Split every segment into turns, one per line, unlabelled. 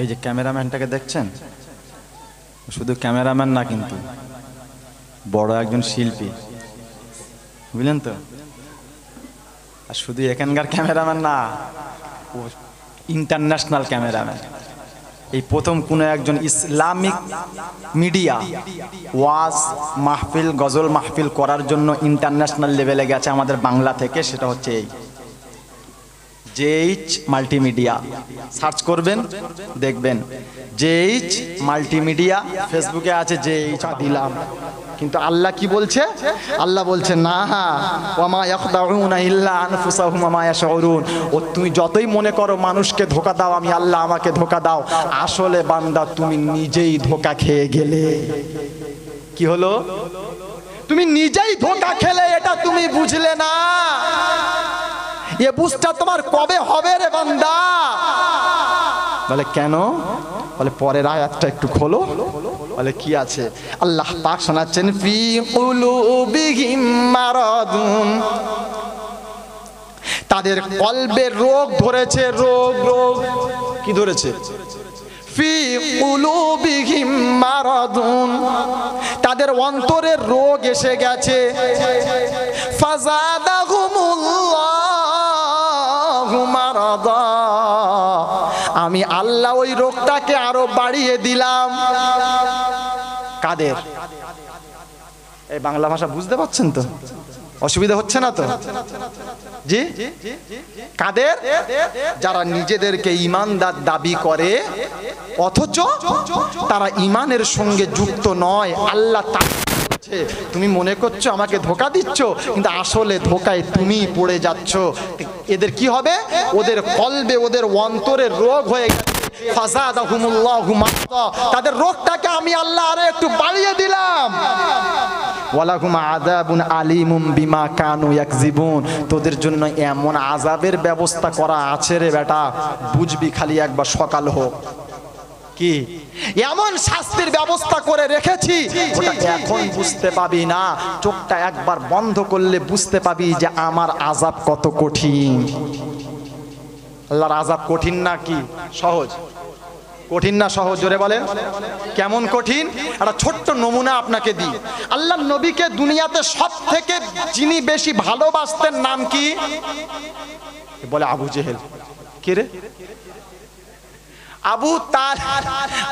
এই যে ক্যামেরাম্যানটাকে দেখছেন, শুধু ক্যামেরাম্যান না, কিন্তু বড় একজন শিল্পী, বুঝলেন তো। আর শুধু এখানকার ক্যামেরাম্যান না, ও ইন্টারন্যাশনাল ক্যামেরাম্যান। এই প্রথম কোনো একজন ইসলামিক মিডিয়া ওয়াজ মাহফিল, গজল মাহফিল করার জন্য ইন্টারন্যাশনাল লেভেলে গেছে আমাদের বাংলা থেকে, সেটা হচ্ছে এই জেএইচ মাল্টিমিডিয়া। সার্চ করবেন দেখবেন জেএইচ মাল্টিমিডিয়া, ফেসবুকে আছে জেএইচ দিলাম। কিন্তু আল্লাহ কি বলছে? আল্লাহ বলছে না, ওয়ামা ইয়াখদাউনা ইল্লা আনফুসাহুম ওয়া মা ইয়াশউরুন। ও তুমি যতই মনে করো মানুষকে ধোঁকা দাও, আমি আল্লাহ আমাকে ধোঁকা দাও, আসলে বান্দা তুমি নিজেই ধোঁকা খেয়ে গেলে। কি হলো? তুমি নিজেই ধোঁকা খেলে, এটা তুমি বুঝলে না। এ বুঝটা তোমার কবে হবে রে বান্দা? বলে কেন? বলে পরের আয়াতটা একটু খোলো। বলে কি আছে? আল্লাহ পাক শোনাচ্ছেন, ফি কুলুবিহিম মারাদুন, তাদের কলবে রোগ ধরেছে। রোগ রোগ কি ধরেছে? ফি কুলুবিহিম মারাদুন, তাদের অন্তরে রোগ এসে গেছে। ফাযাদাহুমুল্লাহু মারাদা, আমি আল্লাহ ওই রোগটাকে আরো বাড়িয়ে দিলাম। কাদের? এই বাংলা ভাষা বুঝতে পারছেন তো? অসুবিধা হচ্ছে না তো? জি, কাদের? যারা নিজেদেরকে ঈমানদার দাবি করে অথচ তারা ঈমানের সঙ্গে যুক্ত নয়। আল্লাহ তুমি মনে করছো আমাকে ধোঁকা দিচ্ছ, কিন্তু আসলে ধোঁকায় তুমি পড়ে যাচ্ছ। এদের কি হবে? ওদের কলবে, ওদের অন্তরে রোগ হয়ে গেছে। ফাযাদাহুমুল্লাহু মারদা, তাদের রোগটাকে আমি আল্লাহ আরো একটু বাড়িয়ে দিলাম। ওয়ালাহুম আযাবুন আলীমুম বিমা কানু ইয়াকযিবুন, তোদের জন্য এমন আযাবের ব্যবস্থা করা আছে রে বেটা, বুঝবি খালি একবার সকাল হোক। কি এমন শাস্তির ব্যবস্থা করে রেখেছি, ওটা এখন বুঝতে পাবি না, চোখটা একবার বন্ধ করলে বুঝতে পাবি যে আমার আযাব কত কঠিন। আল্লাহর আযাব কঠিন না কি সহজ? কঠিন না সহজ? জোরে বলেন কেমন কঠিন? একটা ছোট্ট নমুনা আপনাকে দিই। আল্লাহর নবীকে দুনিয়াতে সব থেকে যিনি বেশি ভালোবাসতেন নাম কি? বলে আবু জেহেল। কে রে?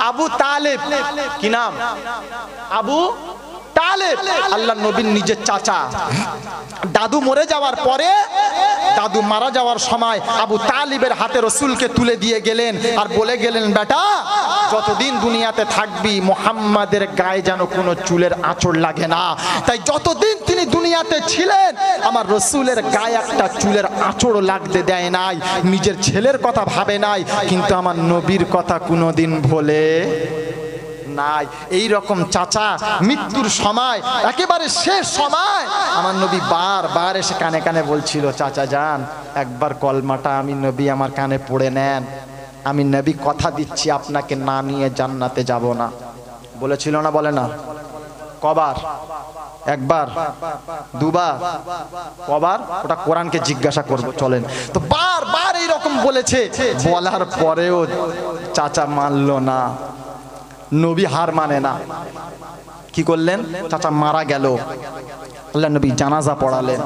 আবু তালেব। কি নাম? আবু তালেব, আল্লাহর নবীর নিজের চাচা। দাদু মরে যাওয়ার পরে, দাদু মারা যাওয়ার সময় আবু তালিবের হাতে রসুলকে তুলে দিয়ে গেলেন আর বলে গেলেন, বেটা যতদিন দুনিয়াতে থাকবি মুহাম্মাদের গায়ে যেন কোনো চুলের আঁচড় লাগে না। তাই যতদিন তিনি দুনিয়াতে ছিলেন আমার রসুলের গায়ে একটা চুলের আঁচড় লাগতে দেয় নাই। নিজের ছেলের কথা ভাবে নাই, কিন্তু আমার নবীর কথা কোনোদিন ভোলে নাই। এই রকম চাচা মৃত্যুর সময়, একেবারে শেষ সময়, আমার নবী বারবার এসে কানে কানে বলছিল, চাচা যান একবার কলমাটা আমি নবী আমার কানে পড়ে নেন, আমি নবী কথা দিচ্ছি আপনাকে না নিয়ে জান্নাতে যাব না। বলেছিল না? বলে না? কবার? একবার? দুবার? কবার? ওটা কোরআনকে জিজ্ঞাসা করব, চলেন। তো বারবার এইরকম বলেছে, বলার পরেও চাচা মানল না। নবী হার মানে না। কি করলেন? চাচা মারা গেল, আল্লাহ নবী জানাজা পড়ালেন।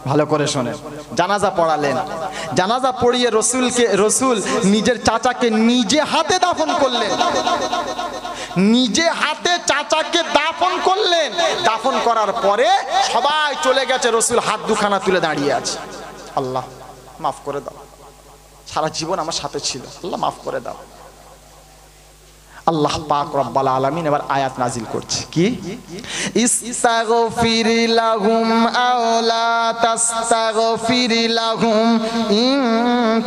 ভালো করে শোনেন, জানাজা পড়ালেন। জানাজা পড়িয়ে রসুল নিজের চাচাকে নিজে হাতে দাফন করলেন। নিজে হাতে চাচাকে দাফন করলেন। দাফন করার পরে সবাই চলে গেছে, রসুল হাত দুখানা তুলে দাঁড়িয়ে আছে, আল্লাহ মাফ করে দাও, সারা জীবন আমার সাথে ছিল, আল্লাহ মাফ করে দাও। আল্লাহ পাক রব্বুল আলামিন এবার আয়াত নাজিল করছে, কি? ইস্তাগফির লাহুম আও লা তাস্তাগফির লাহুম ইন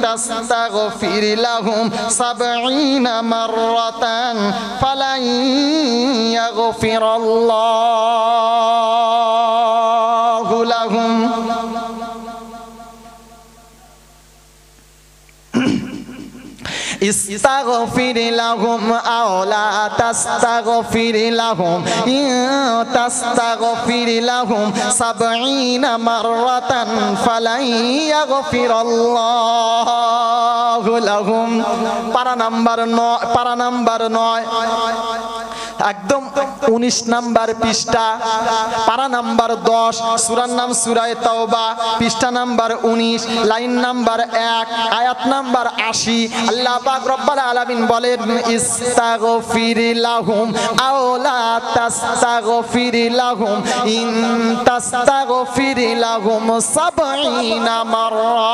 তাস্তাগফির লাহুম ৭০ মাররাতান ফালান ইয়াগফিরাল্লাহু লাহুম। ইস্তাগফির লাহুম আও লা তাস্তাগফির লাহুম ইন তাস্তাগফির লাহুম 70 মাররাতান ফালাই ইয়াগফিরাল্লাহু লাহুম। পারা নাম্বার 9 একদম 19 নাম্বার পৃষ্ঠা, পারা নাম্বার 10, সূরার নাম সূরা তাওবা, পৃষ্ঠা নাম্বার 19, লাইন নাম্বার 1, আয়াত নাম্বার 80। আল্লাহ পাক রব্বুল আলামিন বলেন ইস্তাগফির লাহুম আও লা তাস্তাগফির লাহুম ইন তাস্তাগফির লাহুম 70 মাররা।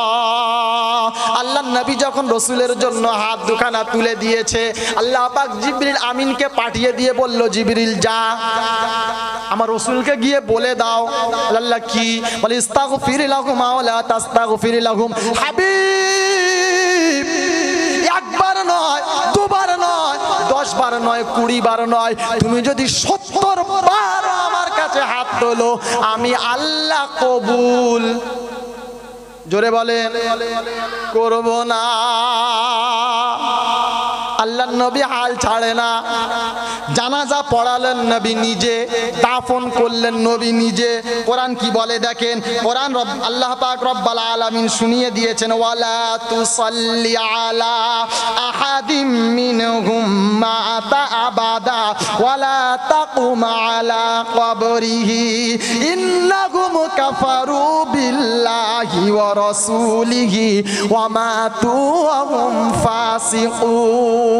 আল্লাহর নবী যখন রাসূলের জন্য হাত দুখানা তুলে দিয়েছে, আল্লাহ পাক জিবরিল আমিনকে পাঠিয়ে দিয়ে বলল, জিবরিল যা আমার রাসূলকে গিয়ে বলে দাও। আল্লাহ কি বলে? ইস্তাগফির লাহুম আও লা তাস্তাগফির লাহুম। হাবিব একবার নয়, দুবার নয়, 10 বার নয়, 20 বার নয়, তুমি যদি 70 বার আমার কাছে হাত তোলো, আমি আল্লাহ কবুল, জোরে বলেন, করব না। আল্লাহ নবী হাল ছাড়ে না। জানাজা পড়ালেন নবী নিজে, দাফন করলেন নবী নিজে। কোরআন কি বলে দেখেন, কোরআন আল্লাহ পাক রব্বুল আলামিন শুনিয়ে দিয়েছেন, ওয়ালা তুসাল্লি আলা আহাদিম মিনহুম মাতা আবাদা ওয়ালা তাকুম আলা কবরিহি ইন্নাহুম কাফারু বিল্লাহি ওয়া রাসূলিহি ওয়া মাতু ওয়া হুম ফাসিকুন।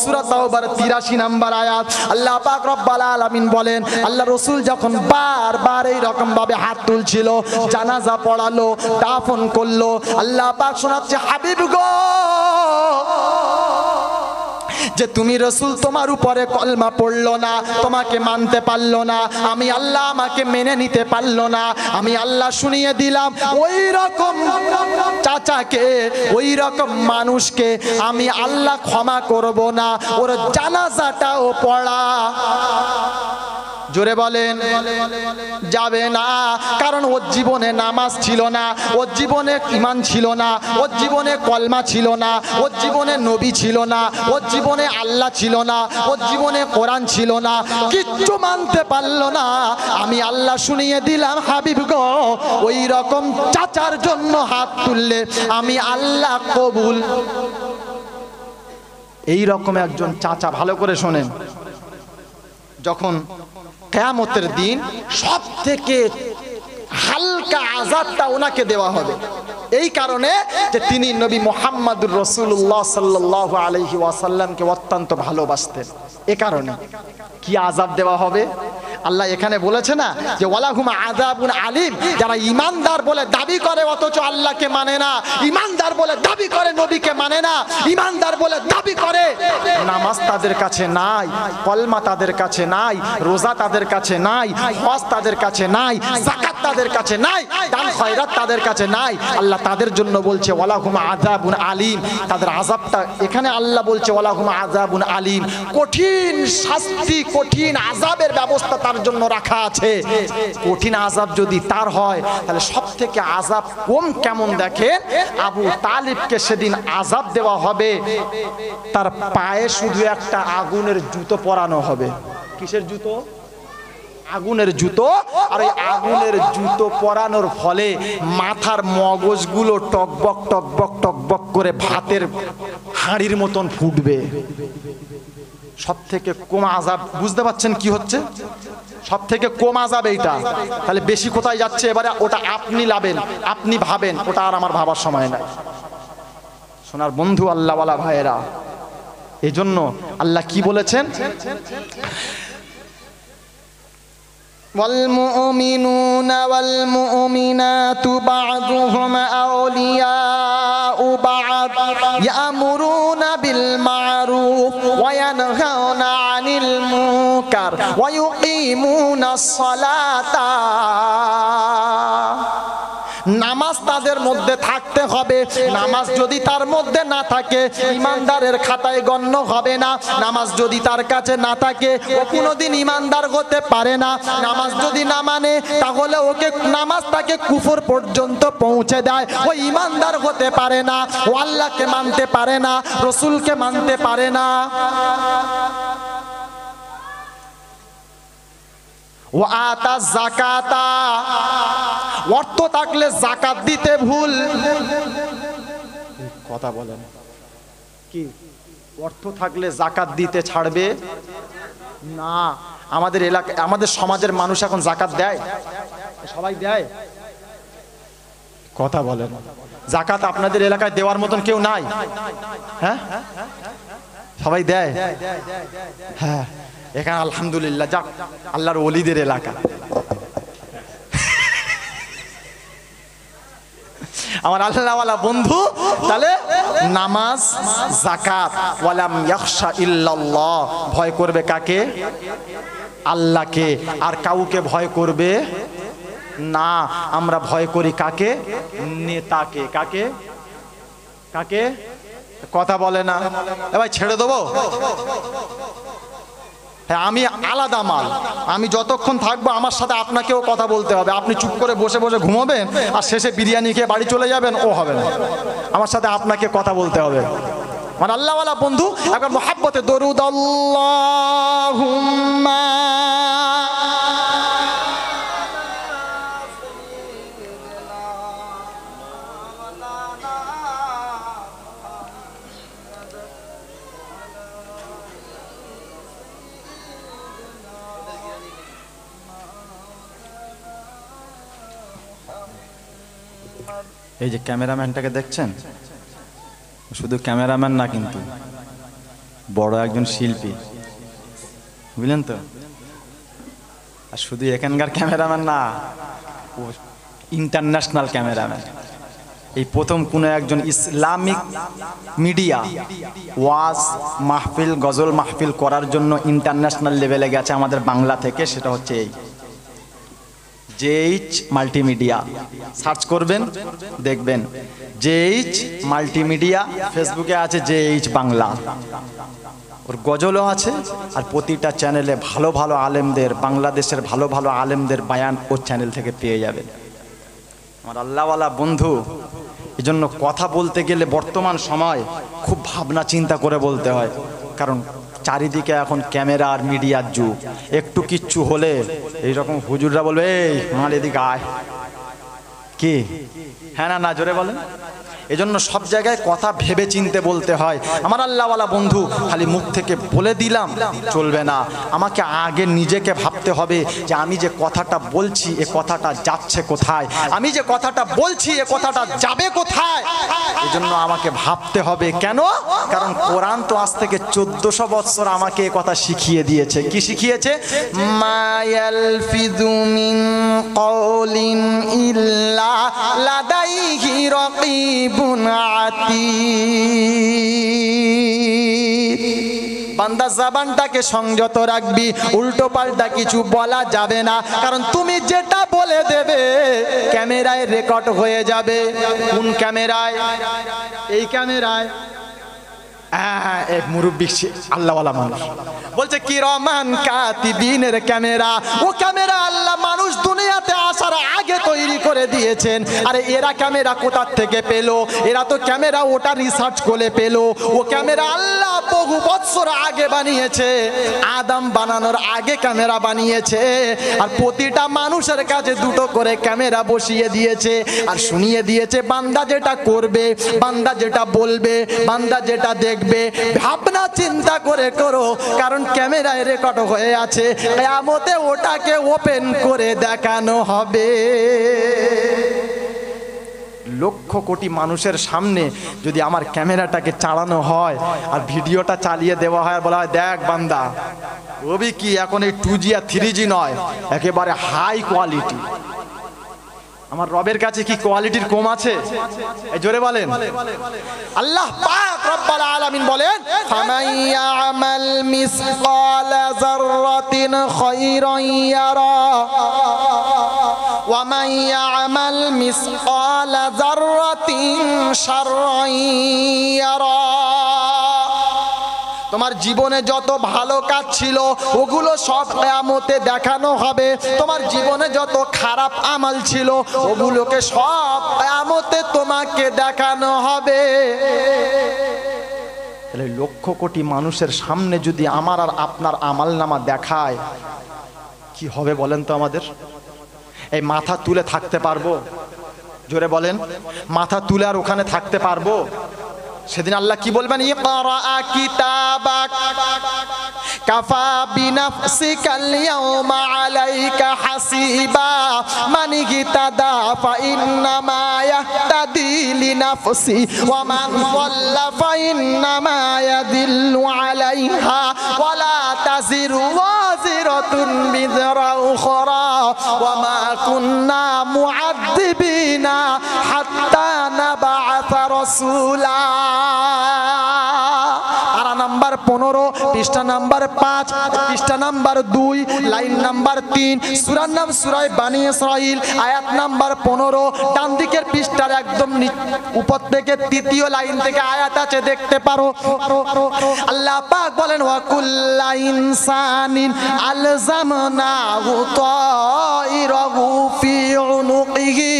সূরা তাওবার 83 নাম্বার আয়াত। আল্লাহ পাক রব্বুল আলামিন বলেন, আল্লাহ রাসূল যখন বারবার এই রকম ভাবে হাত তুলছিল, জানাজা পড়ালো, দাফন করলো, আল্লাহ পাক শোনাচ্ছে, হাবিব গো, যে তুমি রাসূল তোমার উপরে কলমা পড়লো না, তোমাকে মানতে পারলো না, আমি আল্লাহ আমাকে মেনে নিতে পারলো না, আমি আল্লাহ শুনিয়ে দিলাম ওই রকম চাচাকে, ওই রকম মানুষকে আমি আল্লাহ ক্ষমা করব না, ওর জানাজাটাও পড়া, জোরে বলেন, যাবে না। কারণ ওর জীবনে নামাজ ছিল না, ওর জীবনে ঈমান ছিল না, ওর জীবনে কলমা ছিল না, ওর জীবনে নবী ছিল না, ওর জীবনে আল্লাহ ছিল না, ওর জীবনে কোরআন ছিল না, কিচ্ছু মানতে পারলো না। আমি আল্লাহ শুনিয়ে দিলাম, হাবিব গো, ওই রকম চাচার জন্য হাত তুললে আমি আল্লাহ কবুল। এই রকম একজন চাচা, ভালো করে শোনেন, যখন কিয়ামতের দিন সব থেকে হালকা আযাবটা ওনাকে দেওয়া হবে, এই কারণে যে তিনি নবী মুহাম্মদুর রাসূলুল্লাহ সাল্লাল্লাহু আলাইহি ওয়াসাল্লামকে অত্যন্ত ভালোবাসতেন। এ কারণে কি আযাব দেওয়া হবে আল্লাহ এখানে বলেছে না, যে ওয়ালাহুম আযাবুন আলিম। যারা ঈমানদার বলে দাবি করে অথচ আল্লাহকে মানে না, ঈমানদার বলে দাবি করে নবীকে মানে না, ঈমানদার বলে দাবি করে নামাজ তাদের কাছে নাই, কলমা তাদের কাছে নাই, রোজা তাদের কাছে নাই, হজ তাদের কাছে নাই, যাকাত তাদের কাছে নাই, দান খয়রাত তাদের কাছে নাই, আল্লাহ তাদের জন্য বলছে ওয়ালাহুম আযাবুন আলিম। তাদের আযাবটা এখানে আল্লাহ বলছে ওয়ালাহুম আযাবুন আলিম, কঠিন শাস্তি, কঠিন আযাবের ব্যবস্থা তার জন্য রাখা আছে। কঠিন আযাব যদি তার হয়, তাহলে সব থেকে আযাব কম কেমন দেখেন, আবু তালিবকে সেদিন আযাব দেওয়া হবে, তার পায়ে শুধু একটা আগুনের জুতো পরানো হবে। কিসের জুতো? আগুনের জুতো। আর এই আগুনের জুতো পরানোর ফলে মাথার মগজগুলো টকবক টকবক টকবক করে ভাতের হাঁড়ির মতন ফুটবে। সব থেকে কম আযাব, বুঝতে পারছেন কি হচ্ছে? সব থেকে কম আযাব এইটা। তাহলে বেশি কোথায় যাচ্ছে এবারে? ওটা আপনি লাবেন, আপনি ভাবেন, ওটা আর আমার ভাবার সময় নাই। সোনার বন্ধু, আল্লাহওয়ালা ভাইয়েরা, এজন্য আল্লাহ কি বলেছেন, والمؤمنون والمؤمنات بعضهم أولياء بعض يأمرون بالمعروف وينهون عن المنكر ويقيمون الصلاة নামাজ তাদের মধ্যে থাকতে হবে। নামাজ যদি তার মধ্যে না থাকে ইমানদারের খাতায় গণ্য হবে না। নামাজ যদি তার কাছে না থাকে ও কোনোদিন ইমানদার হতে পারে না। নামাজ যদি না মানে তাহলে ওকে নামাজ তাকে কুফর পর্যন্ত পৌঁছে দেয়। ও ইমানদার হতে পারে না, ও আল্লাহকে মানতে পারে না, রসুলকে মানতে পারে না। ও আতা যাকাতা, অর্থ থাকলে যাকাত দিতে ভুল। কথা বলেন কি? অর্থ থাকলে যাকাত দিতে ছাড়বে না। আমাদের এলাকা, আমাদের সমাজের মানুষ এখন যাকাত দেয়? সবাই দেয়? কথা বলেন। যাকাত আপনাদের এলাকায় দেওয়ার মতন কেউ নাই? হ্যাঁ, সবাই দেয়। হ্যাঁ, এখানে আলহামদুলিল্লাহ, যাক আল্লাহর ওলিদের এলাকা। আমার আল্লাহওয়ালা বন্ধু, তাহলে নামাজ, যাকাত, ওয়ালাম ইয়াখশা ইল্লাল্লাহ, ভয় করবে কাকে? আল্লাহকে। আর কাউকে ভয় করবে না। আমরা ভয় করি কাকে? নেতাকে। কাকে? কাকে? কথা বলে না। ভাই ছেড়ে দেবো? হ্যাঁ, আমি আলাদা মাল। আমি যতক্ষণ থাকবো আমার সাথে আপনাকেও কথা বলতে হবে। আপনি চুপ করে বসে বসে ঘুমাবেন আর শেষে বিরিয়ানি খেয়ে বাড়ি চলে যাবেন, ও হবে না। আমার সাথে আপনাকে কথা বলতে হবে। মানে আল্লাহওয়ালা বন্ধু, একবার মুহাব্বতে দরুদ আল্লাহুম্মা এই যে ক্যামেরাম্যানটাকে দেখছেন, শুধু ক্যামেরাম্যান না কিন্তু বড় একজন শিল্পী, বুঝলেন তো? আর শুধু এখানকার ক্যামেরাম্যান না, ও ইন্টারন্যাশনাল ক্যামেরাম্যান। এই প্রথম কোনো একজন ইসলামিক মিডিয়া ওয়াজ মাহফিল, গজল মাহফিল করার জন্য ইন্টারন্যাশনাল লেভেলে গেছে আমাদের বাংলা থেকে। সেটা হচ্ছে এই জেএইচ মাল্টিমিডিয়া। সার্চ করবেন, দেখবেন জেএইচ মাল্টিমিডিয়া। ফেসবুকে আছে জেএইচ বাংলা, ওর গজলও আছে। আর প্রতিটা চ্যানেলে ভালো ভালো আলেমদের, বাংলাদেশের ভালো ভালো আলেমদের বায়ান ওর চ্যানেল থেকে পেয়ে যাবেন। আমার আল্লাহওয়ালা বন্ধু, এই জন্য কথা বলতে গেলে বর্তমান সময় খুব ভাবনা চিন্তা করে বলতে হয়। কারণ চারিদিকে এখন ক্যামেরা আর মিডিয়ার যুগ। একটু কিচ্ছু হলে এইরকম হুজুররা বলবে, এই আমার এদিকে আয়। কি? হ্যাঁ না? না জোরে বলেন। এজন্য সব জায়গায় কথা ভেবে চিনতে বলতে হয়। আমার আল্লাহওয়ালা বন্ধু, খালি মুখ থেকে বলে দিলাম চলবে না। আমাকে আগে নিজেকে ভাবতে হবে যে আমি যে কথাটা বলছি এ কথাটা যাচ্ছে কোথায়, আমি যে কথাটা বলছি এ কথাটা যাবে কোথায়। এজন্য আমাকে ভাবতে হবে। কেন? কারণ কোরআন তো আজ থেকে 1400 বছর আমাকে এ কথা শিখিয়ে দিয়েছে। কি শিখিয়েছে? মা ইয়ালফিযু মিন কওলিন ইল্লা লাদাইহি রাকিব। বান্দা জবানটাকে সংযত রাখবি, উল্টো পাল্টা কিছু বলা যাবে না। কারণ তুমি যেটা বলে দেবে ক্যামেরায় রেকর্ড হয়ে যাবে। কোন ক্যামেরায়? এই ক্যামেরায়। এক মুরব্বী আল্লাহওয়ালা মানুষ বলছে কিরামান কাতিবিনের ক্যামেরা। ও ক্যামেরা আল্লাহ মানুষ দুনিয়াতে আসার আগে তৈরি করে দিয়েছেন। আরে এরা ক্যামেরা কোথা থেকে পেলো? এরা তো ক্যামেরা ওটা রিসার্চ করে পেলো। ও ক্যামেরা আল্লাহ বহু বছর আগে বানিয়েছে, আদম বানানোর আগে ক্যামেরা বানিয়েছে। আর প্রতিটা মানুষের কাছে দুটো করে ক্যামেরা বসিয়ে দিয়েছে আর শুনিয়ে দিয়েছে বান্দা যেটা করবে, বান্দা যেটা বলবে, বান্দা যেটা দেখবে ভাবনা চিন্তা করে করো। কারণ ক্যামেরায় রেকর্ড হয়ে আছে, কিয়ামতে ওটাকে ওপেন করে দেখানো হবে। লক্ষ কোটি মানুষের সামনে যদি আমার ক্যামেরাটাকে চালানো হয় আর ভিডিওটা চালিয়ে দেওয়া হয়, বলা হয় দেখ বান্দা, ওবি কি এখন এই 2G আর 3G নয়, একেবারে হাই কোয়ালিটি। আমার রবের কাছে কি কোয়ালিটির কম আছে? এই জোরে বলেন। আল্লাহ পাক রব্বুল আলামিন বলেন, ফামান ইয়ামাল মিসকালা যাররাতিন খায়রান ইয়ারা ওয়া মান ইয়ামাল মিসকালা যাররাতিন শাররান ইয়ারা। তোমার জীবনে যত ভালো কাজ ছিল ওগুলো সব কিয়ামতে দেখানো হবে। তোমার জীবনে যত খারাপ আমল ছিল ওগুলোকে সব কিয়ামতে তোমাকে দেখানো হবে। তাহলে লক্ষ কোটি মানুষের সামনে যদি আমার আর আপনার আমলনামা দেখায়, কি হবে বলেন তো আমাদের? এই মাথা তুলে থাকতে পারবো? জোরে বলেন, মাথা তুলে আর ওখানে থাকতে পারবো? সেদিন আল্লাহ কি বলবেন? ইকরা কিতাবাক কাফা বিনাফসিকাল ইয়াউমা আলাইকা হাসিবা মান ইহতাদা ফা ইন্নামা ইয়াহতাদি লিনাফসি ওয়া মান যাল্লা ফা ইন্নামা ইয়াদিল্লু আলাইহা ওয়া লা তাজিরু ওয়াজিরাতুন বিযরা উখরা ওয়া মা কুন্না মুআদ্দিবিনা হাত্তা নাবআসা রাসূলা। পারা নাম্বার 15, পৃষ্ঠা নাম্বার 5, পৃষ্ঠা নাম্বার 2, লাইন নাম্বার 3, সূরার নাম সূরা বানী ইসরাঈল, আয়াত নাম্বার 15, ডান দিকের পৃষ্ঠার একদম উপর থেকে তৃতীয় লাইন থেকে আয়াত আছে, দেখতে পারো। আল্লাহ পাক বলেন ওয়া কুল্লা ইনসানিন আলজামনাহু তাইরাহু ফি উনুকিহি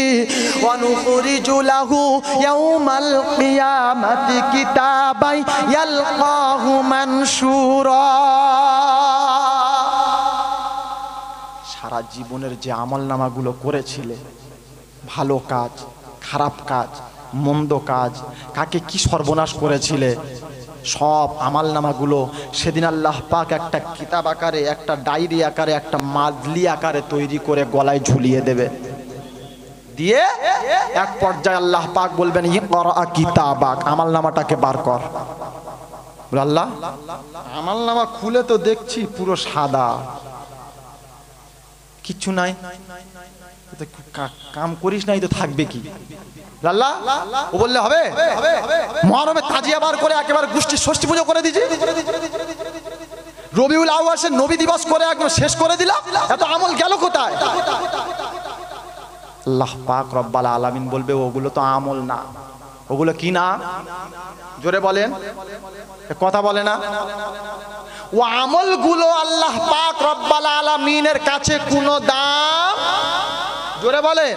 ওয়া নুখরিজু লাহু ইয়াউমাল কিয়ামাতি কিতাবান ইয়ালকাহু মানশুরা। সারা জীবনের যে আমলনামাগুলো করেছিলে, ভালো কাজ, খারাপ কাজ, মন্দ কাজ, কাকে কি সর্বনাশ করেছিলে, সব আমলনামাগুলো সেদিন আল্লাহ পাক একটা কিতাব আকারে, একটা ডায়েরি আকারে, একটা মাজলি আকারে তৈরি করে গলায় ঝুলিয়ে দেবে। দিয়ে এক পর্যায়ে আল্লাহ পাক বলবেন ইকরা কিতাবাক, আমলনামাটাকে বার কর। আল্লাহ, আমলনামা খুলে তো দেখছি পুরো সাদা, কিচ্ছু নাই, কাম করিস নাই তো থাকবে কি? আল্লাহ ও বললে হবে? মহানবে তাজিয়া বার করে একেবারে গোষ্ঠী ষষ্ঠী পুজো করে দিয়েছি, রবিউল আউয়ালের নবী দিবস করে একদম শেষ করে দিলাম, এত আমল গেল কোথায়? আল্লাহ পাক রব্বাল আলামিন বলবে ওগুলো তো আমল না। ওগুলো কি না? জোরে বলেন, কথা বলে না। ও আমলগুলো আল্লাহ পাক রব্বাল আলামিনের কাছে কোনো দাম, জোরে বলে,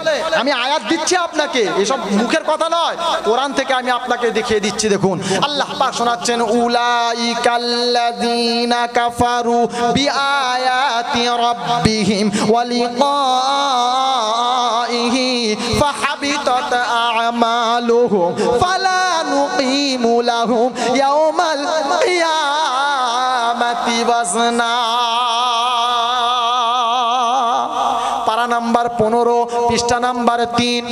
আমি আয়াত দিচ্ছি আপনাকে, এসব মুখের কথা নয়, কোরআন থেকে আমি আপনাকে দেখিয়ে দিচ্ছি। দেখুন আল্লাহ পাক শোনাচ্ছেন উলাইকাল্লাযীনা কাফারু বিআয়াতি রাব্বিহিম ওয়া লিকাইহি ফাহাবিতাত আ'মালুহুম ফালা নুকিমু লাহুম ইয়াওমাল কিয়ামাতি ওয়াজনা। পারা নাম্বার 15, পৃষ্ঠা নাম্বার 3,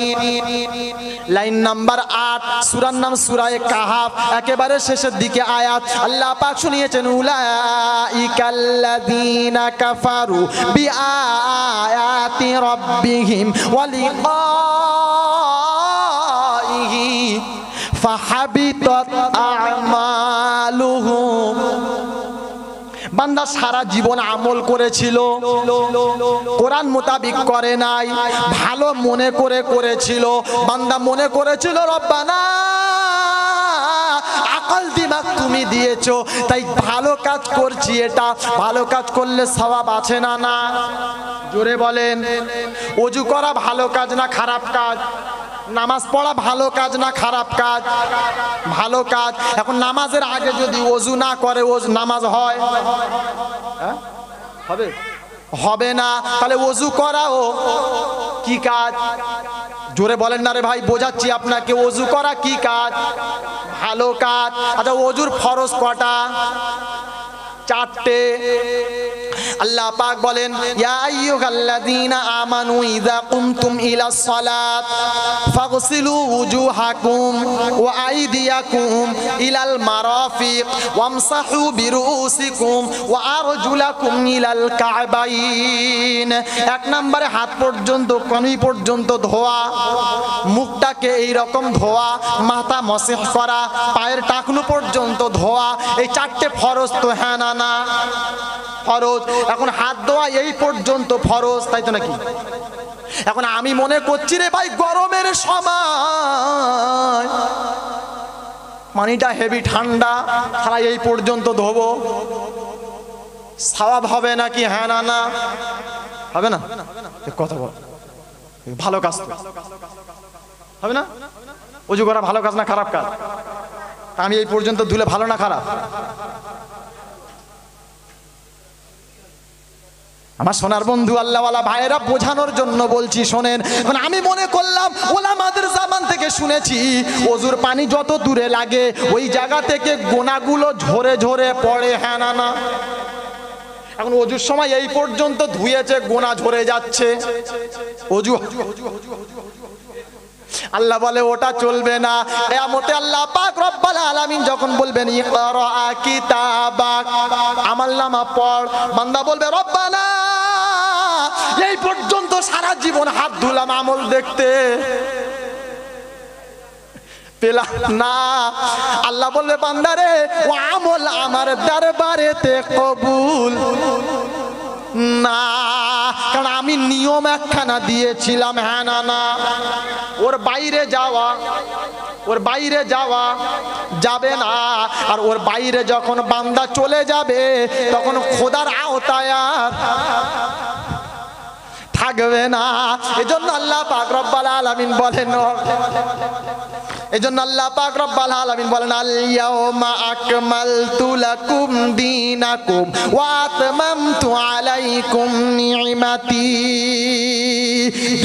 লাইন নাম্বার 8, সূরার নাম সূরা কাহাফ, একেবারে শেষের দিকে আয়াত। আল্লাহ পাক শুনিয়েছেন উলাইকাল্লাযীনা কাফারু বিআয়াতি রাব্বিহিম ওয়া লিকাইহি ফাহাবিতাত আ'মালুহুম। বান্দা সারা জীবন আমল করেছিল, কোরআন মোতাবিক করে নাই, ভালো মনে করে করেছিল, বান্দা মনে করেছিল রব্বানা আকল দিমাগ তুমি দিয়েছো তাই ভালো কাজ করছি, এটা ভালো কাজ করলে সওয়াব আছে না? না, জোরে বলেন। ওযু করা ভালো কাজ না খারাপ কাজ? নামাজ পড়া ভালো কাজ না খারাপ কাজ? ভালো কাজ। এখন নামাজের আগে যদি ওযু না করে ওযু নামাজ হয়? হবে? হবে না। তাহলে ওযু করাও কি কাজ? জোরে বলেন না রে ভাই, বোঝাচ্ছি আপনাকে, ওযু করা কি কাজ? ভালো কাজ। আচ্ছা ওযুর ফরজ কটা? 4টে। আল্লাহ পাক বলেন ইয়া আইয়ুহাল্লাযীনা আমানু ইযা কুমতুম ইলাস সালাত ফাগসিলু ওয়ুজুহাকুম ওয়া আইদিয়াকুম ইলাল মারাফিক ওয়ামসাহু বিরুসিকুম ওয়া আরজুলাকুম ইলাল কা'বাইন। এক নম্বরে হাত পর্যন্ত, কনুই পর্যন্ত ধোয়া, মুখটাকে এই রকম ধোয়া, মাথা মসিহ করা, পায়ের টাকনু পর্যন্ত ধোয়া। এই 4টে ফরজ তো? হ্যাঁ না? না ফরজ। এখন হাত ধোয়া এই পর্যন্ত ফরজ, তাই তো নাকি? এখন আমি মনে করছি রে ভাই গরমের সময় পানিটা হেভি ঠান্ডা, খালা এই পর্যন্ত ধোবো, সওয়াব হবে নাকি? হ্যাঁ না না হবে না? কথা বল, ভালো কাজ তো হবে না? অজু করা ভালো কাজ না খারাপ কাজ? আমি এই পর্যন্ত ধুলে ভালো না খারাপ? আমার সোনার বন্ধু আল্লাহওয়ালা ভাইয়েরা, বোঝানোর জন্য বলছি শোনেন। আমি মনে করলাম ওলামাদের জামান থেকে শুনেছি ওজুর পানি যত দূরে লাগে ওই জায়গা থেকে গোনাগুলো ঝরে ঝরে পড়ে। হ্যাঁ না না? এখন ওজুর সময় এই পর্যন্ত ধুয়েছে, গোনা ঝরে যাচ্ছে, ওজু আল্লাহ বলে ওটা চলবে না। কিয়ামতে আল্লাহ পাক রব্বুল আলামিন যখন বলবেন ইকরা কিতাবাক, আমলনামা পড়, বান্দা বলবে রব্বানা এই পর্যন্ত সারা জীবন হাত ধুলাম আমল দেখতে পেলাম না। আল্লাহ বলবে বান্দারে ও আমল আমার দরবারেতে কবুল না, কারণ আমি নিয়ম একখানা দিয়েছিলাম। হ্যাঁ না না? ওর বাইরে যাওয়া যাবে না। আর ওর বাইরে যখন বান্দা চলে যাবে তখন খোদার আওতায় আর থাকবে না। এজন্য আল্লাহ পাক রব্বুল আলামিন বলেন, এজন্য আল্লাহ পাক রব্বুল আলামিন বলেন আল ইয়াউমা আকমালতু লাকুম দীনাকুম ওয়া আতমামতু আলাইকুম নি'মাতি।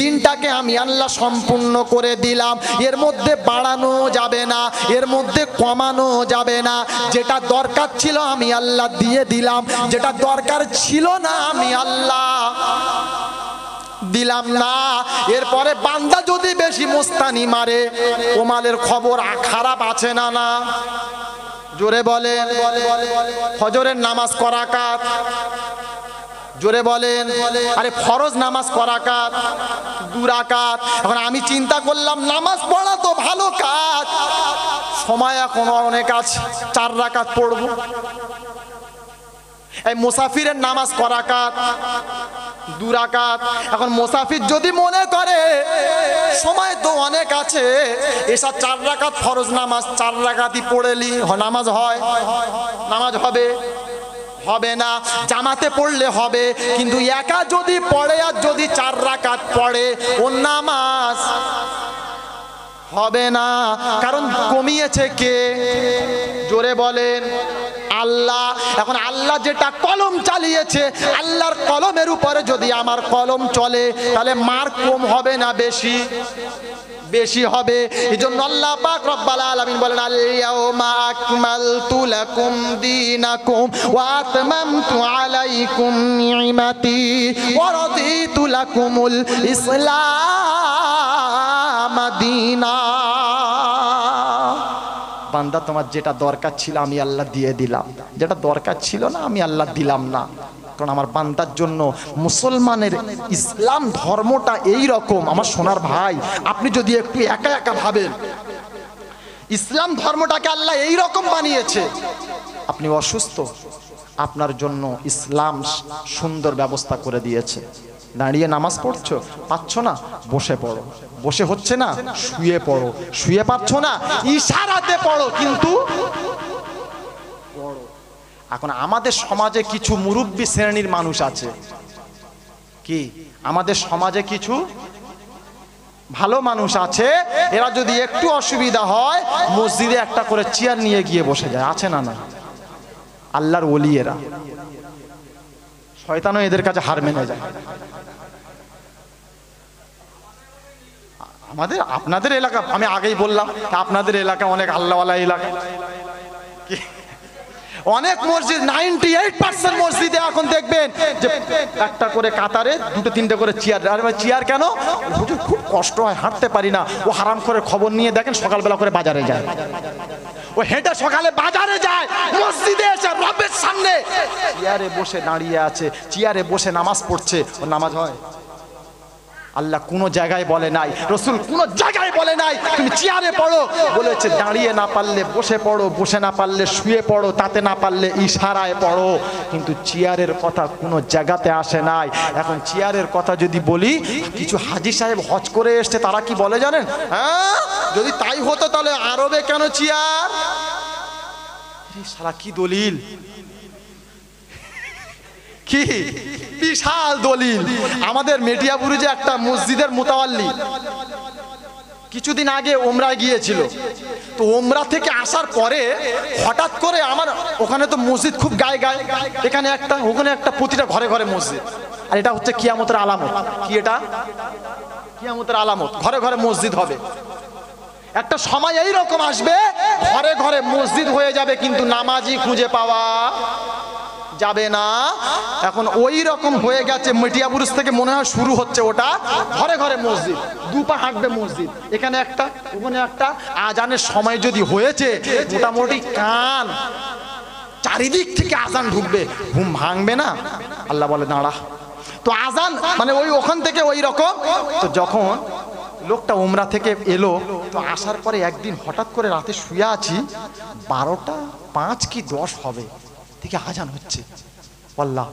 দিনটাকে আমি আল্লাহ সম্পূর্ণ করে দিলাম, এর মধ্যে বাড়ানো যাবে না, এর মধ্যে কমানো যাবে না। যেটা দরকার ছিল আমি আল্লাহ দিয়ে দিলাম, যেটা দরকার ছিল না আমি আল্লাহ দিলাম না। এরপরে বান্দা যদি বেশি মোস্তানি মারে ও মালের খবর খারাপ আছে না না? জোরে বলেন। ফজরের নামাজ করাকাত, জোরে বলেন। আরে ফরজ নামাজ করাকাত, 2 রাকাত। এখন আমি চিন্তা করলাম নামাজ পড়া তো ভালো কাজ, সময় এখনো অনেক আছে, 4 রাকাত পড়বো। এই মুসাফিরের নামাজ করাকাত, 2 রাকাত। এখন মুসাফির যদি মনে করে সময় তো অনেক আছে, এসা 4 রাকাত ফরজ নামাজ 4 রাকাতই পড়েলি নামাজ হয়, নামাজ হবে না। জামাতে পড়লে হবে, কিন্তু একা যদি পড়ে আর যদি 4 রাকাত পড়ে ওর নামাজ হবে না। কারণ কমিয়েছে কে? জোরে বলেন আল্লাহ। এখন আল্লাহ যেটা কলম চালিয়েছে, আল্লাহর কলমের উপরে যদি আমার কলম চলে তাহলে মার্ক কম হবে না বেশি? বেশি হবে। এজন্য আল্লাহ পাক রব্বুল আলামিন বলেন আল ইয়াউমা আকমালতু লাকুম দীনাকুম ওয়া আতমামতু আলাইকুম নি'মাতি ওয়া রাদিতু লাকুমুল ইসলাম দীনা। বান্দা তোমার যেটা দরকার ছিল আমি আল্লাহ দিয়ে দিলাম, যেটা দরকার ছিল না আমি আল্লাহ দিলাম না। কারণ আমার বান্দার জন্য মুসলমানের ইসলাম ধর্মটা এই রকম। আমার সোনার ভাই, আপনি যদি একটু একা একা ভাবেন ইসলাম ধর্মটাকে আল্লাহ এই রকম বানিয়েছে। আপনি অসুস্থ, আপনার জন্য ইসলাম সুন্দর ব্যবস্থা করে দিয়েছে। দাঁড়িয়ে নামাজ পড়ছো, পাচ্ছ না বসে পড়ো, বসে হচ্ছে না শুয়ে পড়ো, শুয়ে পাচ্ছ না ইশারাতে পড়ো, কিন্তু পড়ো। এখন আমাদের সমাজে কিছু মুরব্বী শ্রেণীর মানুষ আছে, কি আমাদের সমাজে কিছু ভালো মানুষ আছে, এরা যদি একটু অসুবিধা হয় মসজিদে একটা করে চেয়ার নিয়ে গিয়ে বসে যায়। আছে না না? আল্লাহর ওলি এরা, শয়তানও এদের কাছে হার মেনে যায়। আমাদের আপনাদের এলাকা, আমি আগেই বললাম আপনাদের এলাকা অনেক আল্লাহওয়ালা এলাকা, অনেক মসজিদ 98% মসজিদে এখন দেখবেন যে একটা করে কাতারে 2-3টে করে চেয়ার। আর চেয়ার কেন? খুব কষ্ট হয়, হাঁটতে পারি না। ও হারাম করে খবর নিয়ে দেখেন সকালবেলা করে বাজারে যায়, ও হেঁটে সকালে বাজারে যায়, মসজিদে এসে রবের সামনে চেয়ারে বসে দাঁড়িয়ে আছে, চেয়ারে বসে নামাজ পড়ছে। ওর নামাজ হয়? আল্লাহ কোনো জায়গায় বলে নাই, রসুল কোনো জায়গায় বলে নাই তুমি চেয়ারে পড়ো। বলেছে দাঁড়িয়ে না পারলে বসে পড়ো, বসে না পারলে শুয়ে পড়ো, তাতে না পারলে ইশারায় পড়ো। কিন্তু চেয়ারের কথা কোনো জায়গাতে আসে নাই। এখন চেয়ারের কথা যদি বলি, কিছু হাজী সাহেব হজ করে এসছে, তারা কি বলে জানেন? হ্যাঁ, যদি তাই হতো তাহলে আরবে কেন চেয়ার? সারা কি দলিল, কি বিশাল দলিল। আমাদের মেটিয়াবুরুজে একটা মসজিদের মুতাওয়াল্লি কিছুদিন আগে ওমরায় গিয়েছিল। তো ওমরা থেকে আসার পরে হঠাৎ করে আমার ওখানে তো মসজিদ খুব গায়ে গায়ে, এখানে একটা ওখানে একটা, প্রতিটা ঘরে ঘরে মসজিদ। আর এটা হচ্ছে কিয়ামতের আলামত। কি এটা? কিয়ামতের আলামত, ঘরে ঘরে মসজিদ হবে। একটা সময় এই রকম আসবে, ঘরে ঘরে মসজিদ হয়ে যাবে, কিন্তু নামাজি খুঁজে পাওয়া যাবে না। এখন ওই রকম হয়ে গেছে, মেটিয়াবুরুজ থেকে মনে হয় শুরু হচ্ছে ওটা। ঘরে ঘরে মসজিদ, দুপা হাঁটবে মসজিদ, এখানে একটা ওখানে একটা। আজানের সময় যদি হয়েছে, মোটামুটি কান চারিদিক থেকে আজান ঢুকবে, ঘুম ভাঙবে না? আল্লাহ বলে দাঁড়া। তো আজান মানে ওই ওখান থেকে ওই রকম। তো যখন লোকটা উমরা থেকে এলো, তো আসার পরে একদিন হঠাৎ করে রাতে শুয়ে আছি, 12টা 5 কি 10 হবে, থেকে আজান হচ্ছে। আল্লাহ,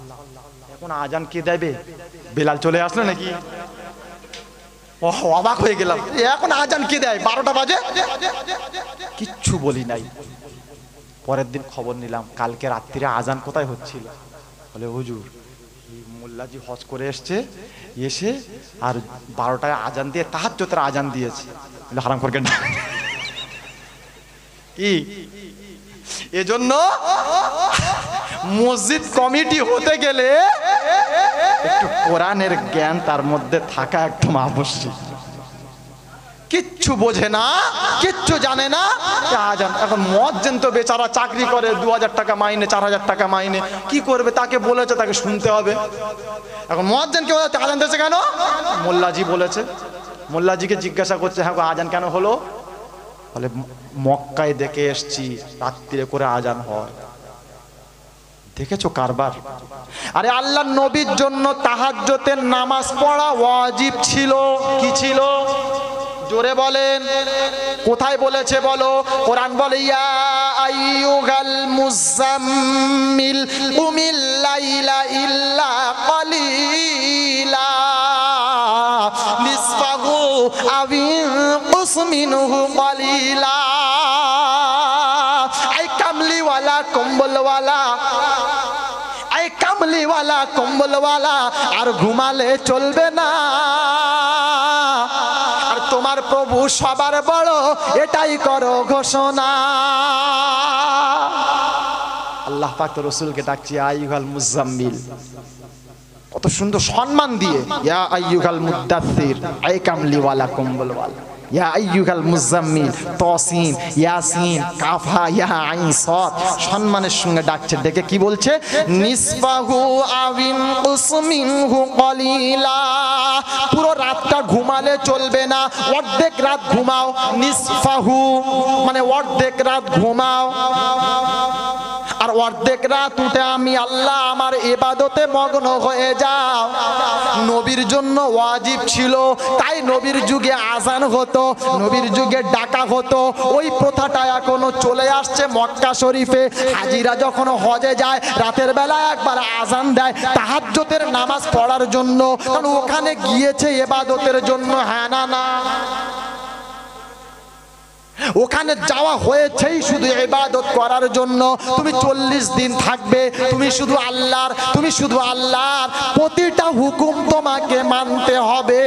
এখন আজান কে দেবে? বেলাল চলে আসলো নাকি? অবাক হয়ে গেলাম, এখন আজান কে দেয়? 12টা বাজে। কিচ্ছু বলি নাই। পরের দিন খবর নিলাম, কালকে রাত্রিরে আজান কোথায় হচ্ছিল? বলে হুজুর, মোল্লাজি হজ করে এসছে, এসে আর 12টায় আজান দিয়ে তাহাজ্জুদের আজান দিয়েছে। হারাম করে না কি? এজন্য মসজিদ কমিটি হতে গেলে একটু কোরআনের জ্ঞান তার মধ্যে থাকা একদম আবশ্যক। কিচ্ছু বোঝে না, কিচ্ছু জানে না। আজান, এখন মুয়াজ্জিন তো বেচারা চাকরি করে, 2000 টাকা মাইনে, 4000 টাকা মাইনে, কি করবে? তাকে বলেছে, তাকে শুনতে হবে। এখন মুয়াজ্জিনকে বলে আজান দিয়েছে কেন? মোল্লাজি বলেছে। মোল্লাজিকে জিজ্ঞাসা করছে, হ্যাঁ আজান কেন হলো? বলে মক্কায় দেখে এসছি, রাত্রিরে করে আজান হয়। দেখেছো কারবার? আরে আল্লাহর নবীর জন্য তাহাজ্জুদের নামাজ পড়া ওয়াজিব ছিল। কি ছিল? জোরে বলেন, কোথায় বলেছে বলো? কোরআন বলে ইয়া আইয়ুহাল মুযাম্মিল কুমিল লাইলা ইল্লা কালিলা নিসফাহু আও ইনকুস মিনহু কালিলা। আই কামলিওয়ালা কম্বলওয়ালা, আই কামলিওয়ালা কম্বলওয়ালা, আর ঘুমালে চলবে না। তোমার প্রভু সবার বড়, এটাই করো ঘোষণা। আল্লাহ পাক তো রাসূলকে ডাকছে আইয়ুহাল মুযাম্মিল, কত সুন্দর সম্মান দিয়ে। ইয়া আইয়ুহাল মুদ্দাথির, আই কামলিওয়ালা কম্বলওয়ালা। ইয়া আইয়ুহাল মুযাম্মিল, তাসিন ইয়াসিন কাফা ইয়া আইন সাদ, সম্মানের সঙ্গে ডাকছে। ডেকে কি বলছে? নিসফাহু আবিন উসমিনহু কলিলা। পুরো রাতটা ঘুমালে চলবে না, অর্ধেক রাত ঘুমাও। নিসফাহু মানে অর্ধেক রাত ঘুমাও, আর অর্ধেক রাত উঠে আমি আল্লাহ আমার ইবাদতে মগ্ন হয়ে যাও। নবীর জন্য ওয়াজিব ছিল, তাই নবীর যুগে আজান হতো, নবীর যুগে ডাকা হতো। ওই প্রথাটা এখনো চলে আসছে মক্কা শরীফে। হাজিরা যখন হজে যায়, রাতের বেলা একবার আজান দেয় তাহাজ্জুদের নামাজ পড়ার জন্য, কারণ ওখানে গিয়েছে ইবাদতের জন্য। হ্যাঁ না না, ওখানে যাওয়া হয়েছেই শুধু ইবাদত করার জন্য। তুমি 40 দিন থাকবে, তুমি শুধু আল্লাহর, তুমি শুধু আল্লাহর, প্রতিটা হুকুম তোমাকে মানতে হবে।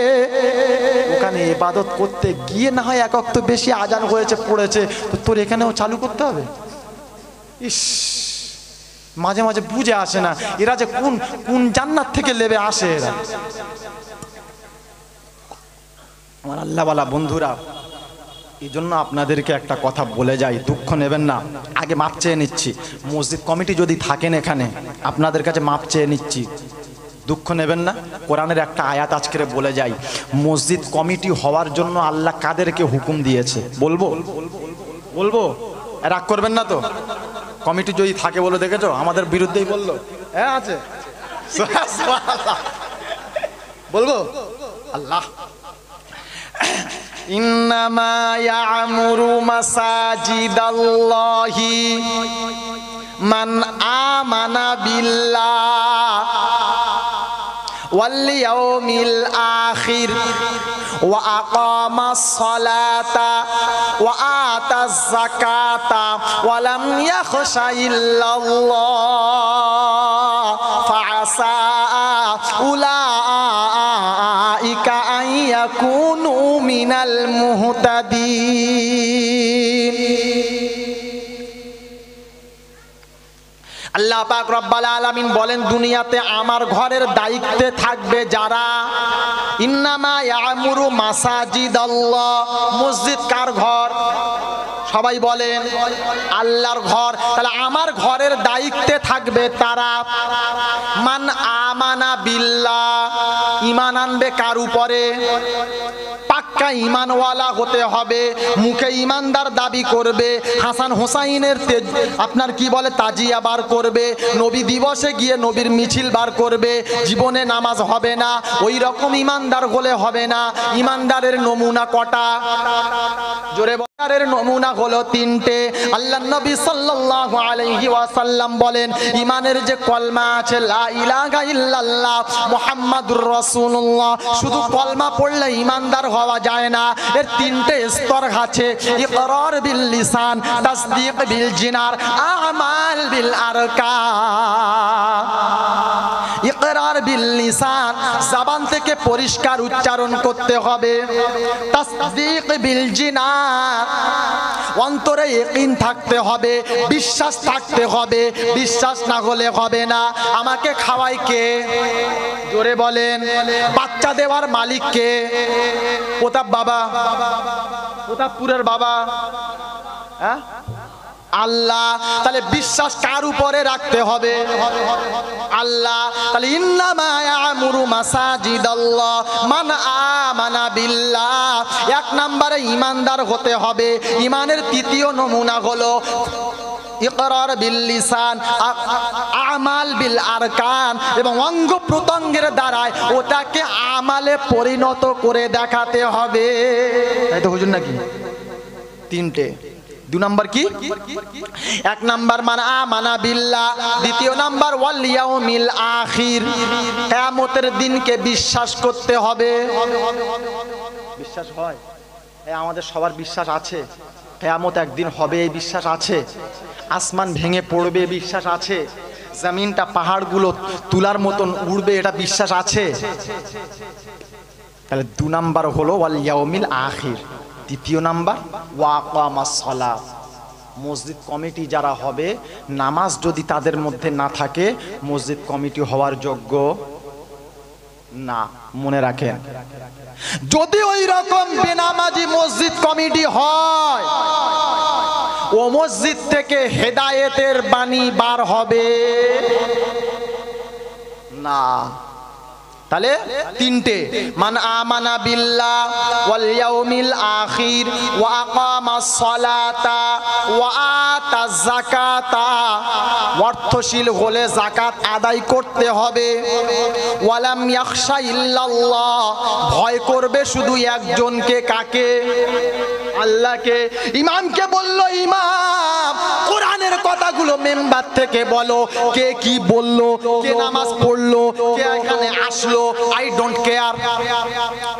ওখানে ইবাদত করতে গিয়ে না হয় এক ওয়াক্ত বেশি আজান হয়েছে পড়েছে, তো তোর এখানেও চালু করতে হবে। ইস, মাঝে মাঝে বুঝে আসে না এরা যে কোন কোন জান্নাত থেকে লেবে আসে এরা। আমার আল্লাহওয়ালা বন্ধুরা, এই জন্য আপনাদেরকে একটা কথা বলে যাই, দুঃখ নেবেন না। আগে মাপ চেয়ে নিচ্ছি, মসজিদ কমিটি যদি থাকেন এখানে, আপনাদের কাছে মাপ চেয়ে নিচ্ছি, দুঃখ নেবেন না। কোরআনের একটা আয়াত আজকে বলে যাই, মসজিদ কমিটি হওয়ার জন্য আল্লাহ কাদেরকে হুকুম দিয়েছে বলবো? বলবো, রাগ করবেন না তো? কমিটি যদি থাকে বলে, দেখেছো আমাদের বিরুদ্ধেই বললো। হ্যাঁ আছে, বলবো আল্লাহ ইন্নামা ইয়ামুরু মাসাজিদাল্লাহি মান আমানা বিল্লাহ ওয়াল ইয়াউমিল আখির ওয়া আকামাস সালাতা ওয়া আতাজ যাকাতা ওয়া লাম ইয়াখশা ইল্লাল্লাহ ফাআসা উলাইকা আন ইয়াকুনু মিনাল মুহতাদিন। আল্লাহ পাক রব্বুল আলামিন বলেন দুনিয়াতে আমার ঘরের দায়িত্বে থাকবে যারা। ইন্নামা ইয়ামুরু মাসাজিদাল্লাহ, মসজিদ কার ঘর? সবাই বলেন আল্লাহর ঘর। তাহলে আমার ঘরের দায়িত্বে থাকবে তারা। মান আমানা বিল্লাহ, ঈমান আনবে কার উপরে? পাক্কা ঈমানওয়ালা হতে হবে, মুখে ঈমানদার দাবি করবে, হাসান হোসাইনের আপনার কি বলে তাজিয়া বার করবে, নবী দিবসে গিয়ে নবীর মিছিল বার করবে, জীবনে নামাজ হবে না, ওই রকম ঈমানদার হলে হবে না। ঈমানদারের নমুনা কটা? জোরে বলারের নমুনা হলো তিনটে। আল্লাহর নবী সাল্লাল্লাহু আলাইহি ওয়াসাল্লাম বলেন ঈমানের যে কলমা আছে লা ইলাহা ইল্লাল্লাহ মুহাম্মাদুর রাসূলুল্লাহ, শুধু কলমা পড়লে ঈমানদার হওয়া যায় না, এর তিনটে স্তর আছে। ইকরার বিল লিসান, তাসদীক বিল জিনার, আমাল বিল আরকান। ইকরার বিল লিসান, জবান থেকে পরিষ্কার উচ্চারণ করতে হবে। তাসদীক বিল জিনার, অন্তরে ইয়াকিন থাকতে হবে, বিশ্বাস থাকতে হবে, বিশ্বাস না হলে হবে না। আমাকে খাওয়ায় কে? জোরে বলেন। বাচ্চা দেওয়ার মালিক কে? প্রতাপ বাবা, প্রতাপপুরের বাবা, হ্যাঁ আল্লাহ। তাহলে বিশ্বাস কার উপরে রাখতে হবে? আল্লাহ। তাহলে ইন্নামা ইয়ামুরু মাসাজিদাল্লাহ মান আমানা বিল্লাহ, এক নম্বরে ঈমানদার হতে হবে। ঈমানের তৃতীয় নমুনা হলো ইকরার বিল লিসান, আমাল বিল আরকান, এবং অঙ্গ প্রত্যঙ্গের দ্বারায় ওটাকে আমালে পরিণত করে দেখাতে হবে। তাই তো হুজুর নাকি? তিনটে। দুই নাম্বার কি? এক নাম্বার মান আমানা বিল্লাহ, দ্বিতীয় নাম্বার ওয়াল ইয়াউমিল আখির, কিয়ামতের দিনকে বিশ্বাস করতে হবে। বিশ্বাস হয়? আমাদের সবার বিশ্বাস আছে কিয়ামত একদিন হবে, এই বিশ্বাস আছে। আসমান ভেঙে পড়বে, বিশ্বাস আছে। জমিনটা পাহাড়গুলো তুলার মতন উড়বে, এটা বিশ্বাস আছে। তাহলে দু নাম্বার হলো ওয়াল ইয়াউমিল আখির। তৃতীয় নাম্বার ওয়া আকামাস সালাত, মসজিদ কমিটি যারা হবে, নামাজ যদি তাদের মধ্যে না থাকে মসজিদ কমিটি হওয়ার যোগ্য না। মনে রাখেন, যদি ওই রকম বেনামাজি মসজিদ কমিটি হয়, ও মসজিদ থেকে হেদায়েতের বাণী বার হবে না। তাহলে তিনটে, মান আমানা বিল্লাহ ওয়াল ইয়াউমিল আখির ওয়া আকামাস সালাতা ওয়া আতাজ যাকাতা, অর্থশীল হলে যাকাত আদায় করতে হবে। ওয়া লাম ইয়াখশা ইল্লাল্লাহ, ভয় করবে শুধু একজনকে, কাকে? আল্লাহকে। ইমামকে বললো ইমাম কোরআনের কথাগুলো মেম্বার থেকে বলো, কে কি বললো, কে নামাজ পড়লো, কে এখানে আসলো, আই ডোন্ট কেয়ার,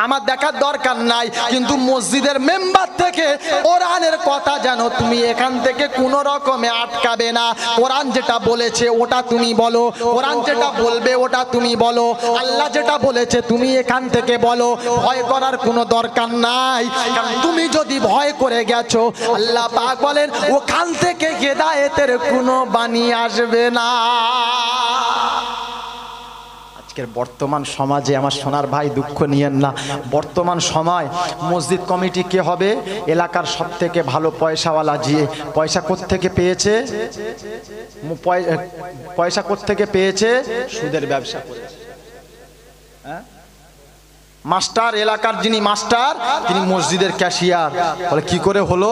আমার দেখার দরকার নাই। কিন্তু মসজিদের মেম্বার থেকে কোরআনের কথা জানো, তুমি এখান থেকে কোনো রকমে আটকাবে না। কোরআন যেটা বলেছে ওটা তুমি বলো, কোরআন যেটা বলবে ওটা তুমি বলো, আল্লাহ যেটা বলেছে তুমি এখান থেকে বলো। ভয় করার কোনো দরকার নাই, কারণ তুমি যদি ভয় করে গেছো, আল্লাহ পাক বলেন ওখান থেকে হেদায়েতের কোনো বাণী আসবে না। আজকের বর্তমান সমাজে আমার সোনার ভাই দুঃখ নিয়েন না, বর্তমান সময় মসজিদ কমিটি কে হবে? এলাকার সব থেকে ভালো পয়সাওয়ালা, যে পয়সা কোত্থেকে পেয়েছে, পয়সা কোত্থেকে পেয়েছে? সুদের ব্যবসা করে। হ্যাঁ, মাস্টার, এলাকার যিনি মাস্টার তিনি মসজিদের ক্যাশিয়ার। বলে কি করে হলো?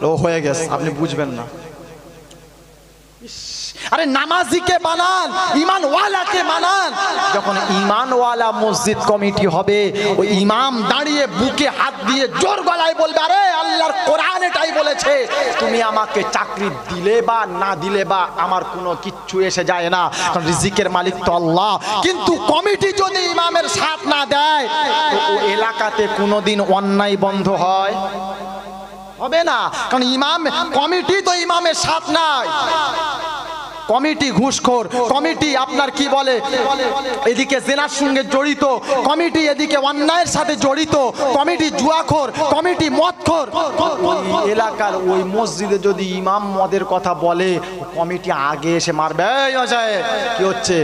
ও হয়ে গেছে, আপনি বুঝবেন না। আরে নামাজিকে বানান, ইমানওয়ালাকে বানান। যখন ইমানওয়ালা মসজিদ কমিটি হবে, ওই ইমাম দাঁড়িয়ে বুকে হাত দিয়ে জোর গলায় বলবে, আরে আল্লাহর কোরআন এটাই বলেছে, তুমি আমাকে চাকরি দিলে বা না দিলে বা আমার কোনো কিচ্ছু এসে যায় না, কারণ রিজিকের মালিক তো আল্লাহ। কিন্তু কমিটি যদি ইমামের সাথ না দেয়, তো ও এলাকাতে কোনোদিন অন্যায় বন্ধ হয় হবে না, কারণ ইমাম কমিটি তো ইমামের সাথ নাই। কমিটি ঘুষখোর, কমিটি আপনার কি বলে এদিকে জেনার সঙ্গে জড়িত, কমিটি এদিকে অন্যায়ের সাথে জড়িত, কমিটি জুয়াখোর, কমিটি মদখোর। ওই এলাকার ওই মসজিদে যদি ইমাম মদের কথা বলে, কমিটি আগে এসে মারবে, এই সাহেব কি হচ্ছে,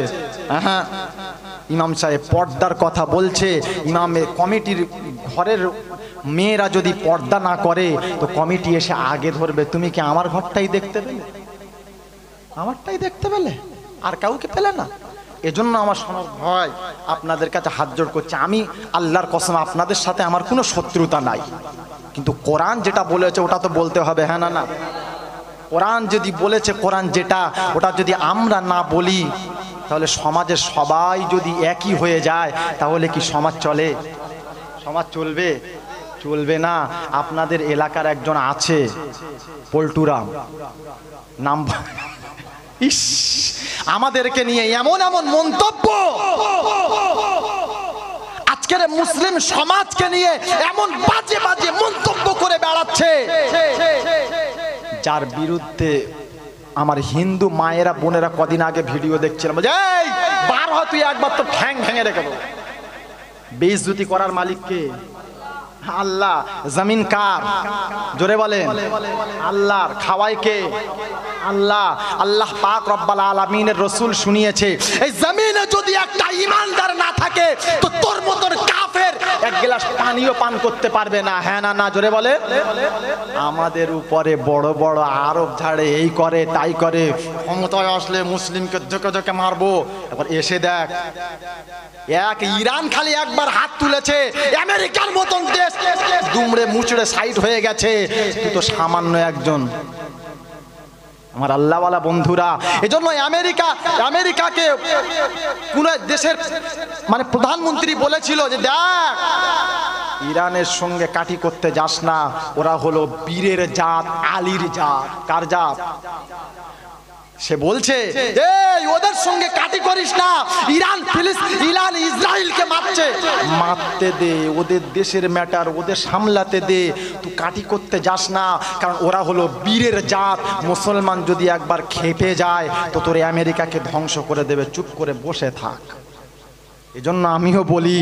হ্যাঁ ইমাম সাহেব পর্দার কথা বলছে। ইমামে কমিটির ঘরের মেয়েরা যদি পর্দা না করে, তো কমিটি এসে আগে ধরবে, তুমি কি আমার ঘরটাই দেখতে পেলে, আমারটাই দেখতে পেলে, আর কাউকে পেলে না। এজন্য আমার সোনার ভয়, আপনাদের কাছে হাত জোড় করছে, আমি আল্লাহর কসম আপনাদের সাথে আমার কোনো শত্রুতা নাই, কিন্তু কোরআন যেটা বলেছে ওটা তো বলতে হবে, হ্যাঁ না না? কোরআন যদি বলেছে, কোরআন যেটা, ওটা যদি আমরা না বলি, তাহলে সমাজের সবাই যদি একই হয়ে যায়, তাহলে কি সমাজ চলে? সমাজ চলবে? চলবে না। আপনাদের এলাকার একজন আছে পল্টুরাম নাম, ইস আমাদেরকে নিয়ে এমন এমন মন্তব্য, আজকের মুসলিম সমাজকে নিয়ে এমন বাজে বাজে মন্তব্য করে বেড়াচ্ছে, যার বিরুদ্ধে আমার হিন্দু মায়েরা বোনেরা কদিন আগে ভিডিও দেখছিলাম, এই বার হ তুই, একবার তো ঠ্যাং ভেঙে রেখে দেবো। বেইজ্জতি করার মালিক কে? আল্লাহ। জমিন কার? জোরে বলেন। আল্লাহর। খাওয়ায় কে? আল্লাহ। আল্লাহ পাক রব্বাল আলামিনের রাসূল শুনিয়েছে, এই জমিনে যদি একটা ঈমানদার না থাকে, তো তোর মতন কাফের এক গ্লাস পানিও পান করতে পারবে না, হ্যাঁ না না? জোরে বলে। আমাদের উপরে বড় বড় আরব ঝাড়ে, এই করে তাই করে, ক্ষমতায় আসলে মুসলিমকে ঝোঁকে ঝোঁকে মারবো। এবার এসে দেখ, এক ইরান খালি একবার হাত তুলেছে, আমেরিকার মতন দেশ দুমড়ে মুচড়ে সাইড হয়ে গেছে। তুই তো সামান্য একজন। আমার আল্লাহওয়ালা বন্ধুরা, এজন্য আমেরিকাকে কোন দেশের মানে প্রধানমন্ত্রী বলেছিল যে দেখ, ইরানের সঙ্গে কাঠি করতে যাস না, ওরা হলো বীরের জাত, আলীর জাত। কার জাত? সে বলছে এই ওদের সঙ্গে কাটি করিস না, ইরান ইসরায়েলকে মারতে দে, ওদের দেশের ম্যাটার ওদের সামলাতে দে, তুই কাটি করতে যাস না, কারণ ওরা হলো বীরের জাত। মুসলমান যদি একবার খেপে যায়, তো তোর আমেরিকাকে ধ্বংস করে দেবে, চুপ করে বসে থাক। এজন্য আমিও বলি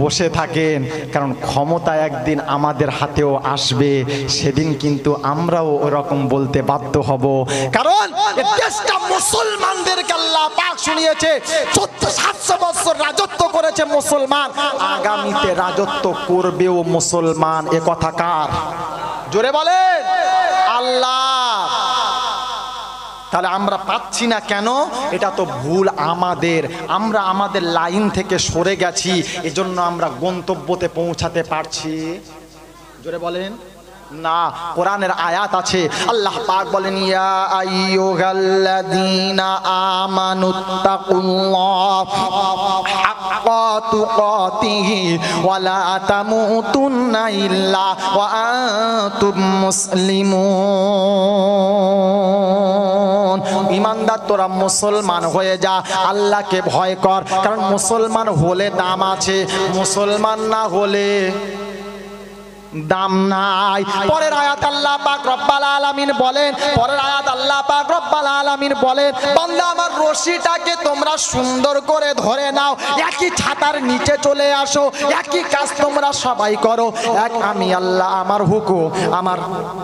বসে থাকেন, কারণ ক্ষমতা একদিন আমাদের হাতেও আসবে, সেদিন কিন্তু আমরাও ওরকম বলতে বাধ্য হব। কারণ দেশটা মুসলমানদেরকে আল্লাহ পাক শুনিয়েছে, 1400 বছর রাজত্ব করেছে মুসলমান, আগামীতে রাজত্ব করবেও মুসলমান। এ কথা কার? জোরে বলেন। আল্লাহ। তাহলে আমরা পাচ্ছি না কেন? এটা তো ভুল আমাদের, আমরা আমাদের লাইন থেকে সরে গেছি, এজন্য আমরা গন্তব্যতে পৌঁছাতে পারছি। জোরে বলেন না। কোরআনের আয়াত আছে, আল্লাহ পাক বলেন, ইয়া আইয়ুহাল্লাযীনা আমানুত্তাকুল্লাহা হাক্কা তুকাতিহি ওয়া লা তামুতুন্না ইল্লা ওয়া আনতুম মুসলিমুন। ঈমানদার তোরা মুসলমান হয়ে যা, আল্লাহকে ভয় কর, কারণ মুসলমান হলে দাম আছে, মুসলমান না হলে দাম নাই। পরের আয়াত আল্লাহ পাক রব্বাল আলামিন বলেন, বান্দা আমার রশিটাকে তোমরা সুন্দর করে ধরে নাও, একই ছাতার নিচে চলে আসো, একই কাজ তোমরা সবাই করো। এক আমি আল্লাহ, আমার হুকুম, আমার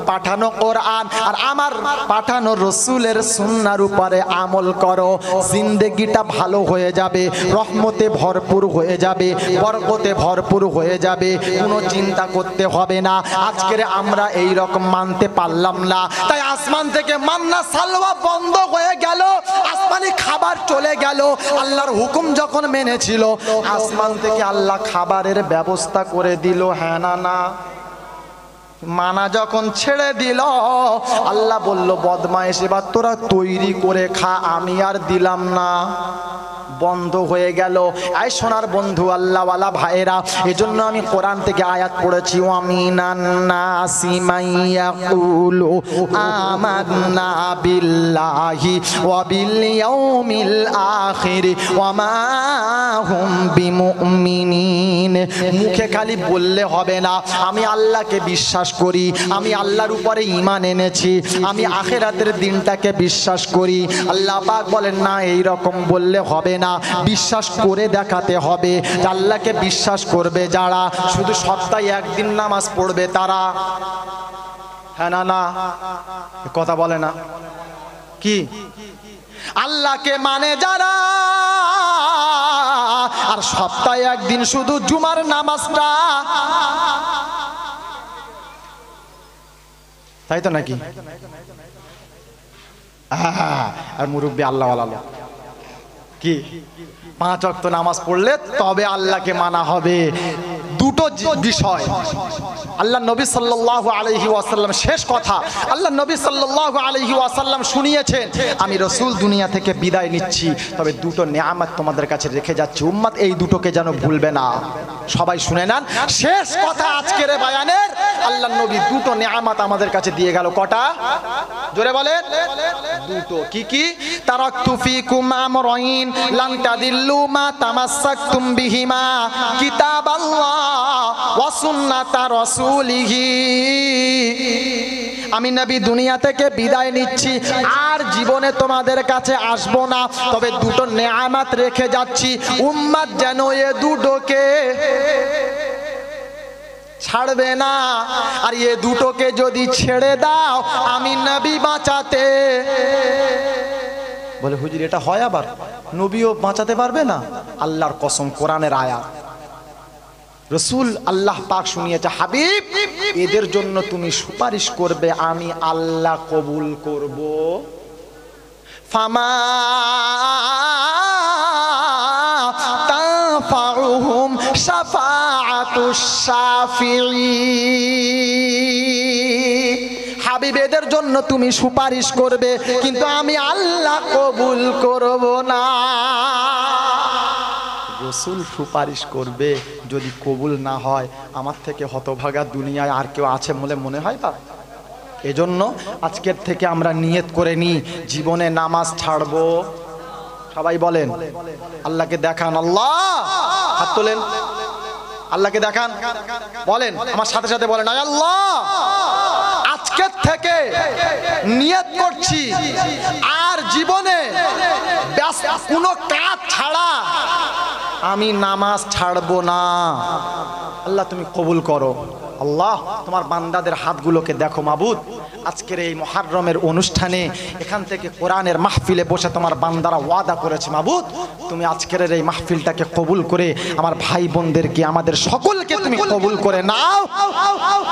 পাঠানো কোরআন আর আমার পাঠানো রসুলের সুন্নাহর উপরে আমল করো, জিন্দেগিটা ভালো হয়ে যাবে, রহমতে ভরপুর হয়ে যাবে, বরকতে ভরপুর হয়ে যাবে, কোনো চিন্তা করতে হবে না। আজকের আমরা এই রকম মানতে পারলাম না, তাই আসমান থেকে মান্না সালওয়া বন্ধ হয়ে গেল, আসমানি খাবার চলে গেল। আল্লাহর হুকুম যখন মেনেছিল, আসমান থেকে আল্লাহ খাবারের ব্যবস্থা করে দিল, হ্যাঁ না না? মানা যখন ছেড়ে দিল, আল্লাহ বলল বদমাইশ এবার তোরা তৈরি করে খা, আমি আর দিলাম না, বন্ধ হয়ে গেল। আয় সোনার বন্ধু আল্লাহওয়ালা ভাইরা, এজন্য আমি কোরআন থেকে আয়াত পড়েছি, ওয়ামিনান নাসি মাইয়াকুলু আমান্না বিল্লাহি ওয়া বিল ইয়াউমিল আখির ওয়া মা হুম বিমুমিনিন। মুখে খালি বললে হবে না আমি আল্লাহকে বিশ্বাস করি, আমি আল্লাহর উপরে ঈমান এনেছি, আমি আখিরাতের দিনটাকে বিশ্বাস করি। আল্লাহ পাক বলেন না, এই রকম বললে হবে না, বিশ্বাস করে দেখাতে হবে। আল্লাহকে বিশ্বাস করবে যারা, শুধু সপ্তাহে একদিন নামাজ পড়বে তারা, হ্যাঁ না না কথা বলে না কি, আল্লাহকে মানে যারা আর সপ্তাহে একদিন শুধু জুমার নামাজটা, তাই তো নাকি? আর মুরব্বী আল্লাহওয়ালা কি 5 ওয়াক্ত নামাজ পড়লে তবে আল্লাহকে মানা হবে। দুটো বিষয় আল্লাহ নবী সাল্লাল্লাহু আলাইহি ওয়াসাল্লাম, শেষ কথা আল্লাহ নবী সাল্লাল্লাহু আলাইহি ওয়াসাল্লাম শুনিয়েছেন, আমি রাসূল দুনিয়া থেকে বিদায় নিচ্ছি, তবে দুটো নিয়ামত তোমাদের কাছে রেখে যাচ্ছি, উম্মত এই দুটোকে যেন ভুলবে না। সবাই শুনে নেন, শেষ কথা আজকের বায়ানের, আল্লাহ নবী দুটো নিয়ামত আমাদের কাছে দিয়ে গেল। কটা? জোরে বলেন। দুটো। কি কি? তারাকতু ফিকুম আমরাইন লান তাদিল্লু মা তামাসসাকতুম বিহিমা কিতাবাল্লাহ ওয়া সুন্নাতা রাসূলিহি। আমি নবী দুনিয়া থেকে বিদায় নিচ্ছি, আর জীবনে তোমাদের কাছে আসব না, তবে দুটো নিয়ামত রেখে যাচ্ছি, উম্মত যেন এ দুটোকে ছাড়বে না। আর এ দুটোকে যদি ছেড়ে দাও, আমি নবী বাঁচাতে, বলে হুজুর এটা হয় আবার, নবীও বাঁচাতে পারবে না? আল্লাহর কসম, কোরআনের আয়াত, রসুল আল্লাহ পাক শুনিয়েছে, হাবিব এদের জন্য তুমি সুপারিশ করবে, আমি আল্লাহ কবুল করব। ফামা তানফাউহুম শাফাআতুশ শাফিঈন। হাবিব এদের জন্য তুমি সুপারিশ করবে, কিন্তু আমি আল্লাহ কবুল করব না। রসুল সুপারিশ করবে, যদি কবুল না হয়, আমার থেকে হতভাগা দুনিয়ায় আর কেউ আছে বলে মনে হয় তা? এজন্য আজকের থেকে আমরা নিয়ত করে নিই, জীবনে নামাজ ছাড়বো। সবাই বলেন, আল্লাহকে দেখান, আল্লাহ হাত তোলেন, আল্লাহকে দেখান, বলেন আমার সাথে সাথে বলেন, আল্লাহ আজকের থেকে নিয়ত করছি আর জীবনে কোনো কাজ ছাড়া আমি নামাজ ছাড়বো না। আল্লাহ তুমি কবুল করো। আল্লাহ তোমার বান্দাদের হাতগুলোকে দেখো মাবুদ, আজকের এই মুহররমের অনুষ্ঠানে এখান থেকে কোরআনের মাহফিলে বসে তোমার বান্দারা ওয়াদা করেছে মাবুদ, তুমি আজকের এই মাহফিলটাকে কবুল করে আমার ভাই বোনদেরকে, আমাদের সকলকে তুমি কবুল করে নাও।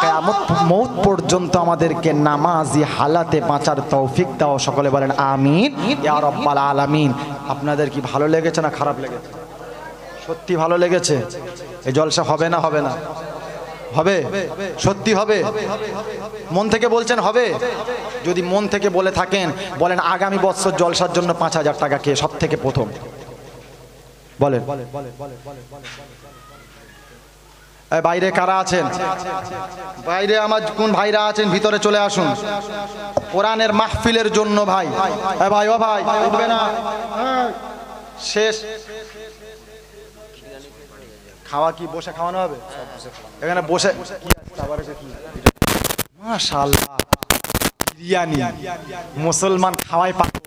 কিয়ামত মওত পর্যন্ত আমাদেরকে নামাজি হালাতে বাঁচার তৌফিক দাও। সকলে বলেন আমিন ইয়া রাব্বাল আলামিন। আপনাদের কি ভালো লেগেছে না খারাপ লেগেছে? সত্যি ভালো লেগেছে? এই জলসা হবে না হবে না? হবে, সত্যি হবে? মন থেকে বলছেন হবে? যদি মন থেকে বলে থাকেন, বলেন আগামী বছর জলসার জন্য 5,000 টাকা কে সব থেকে প্রথম বলেন। বাইরে কারা আছেন? বাইরে আমার কোন ভাইরা আছেন ভিতরে চলে আসুন, কোরআনের মাহফিলের জন্য। ভাই ভাই, ও ভাই উঠবে না, শেষ। খাওয়া কি বসে খাওয়ানো হবে? এখানে বসে মাশাআল্লাহ বিরিয়ানি, মুসলমান খাওয়াই পাগল,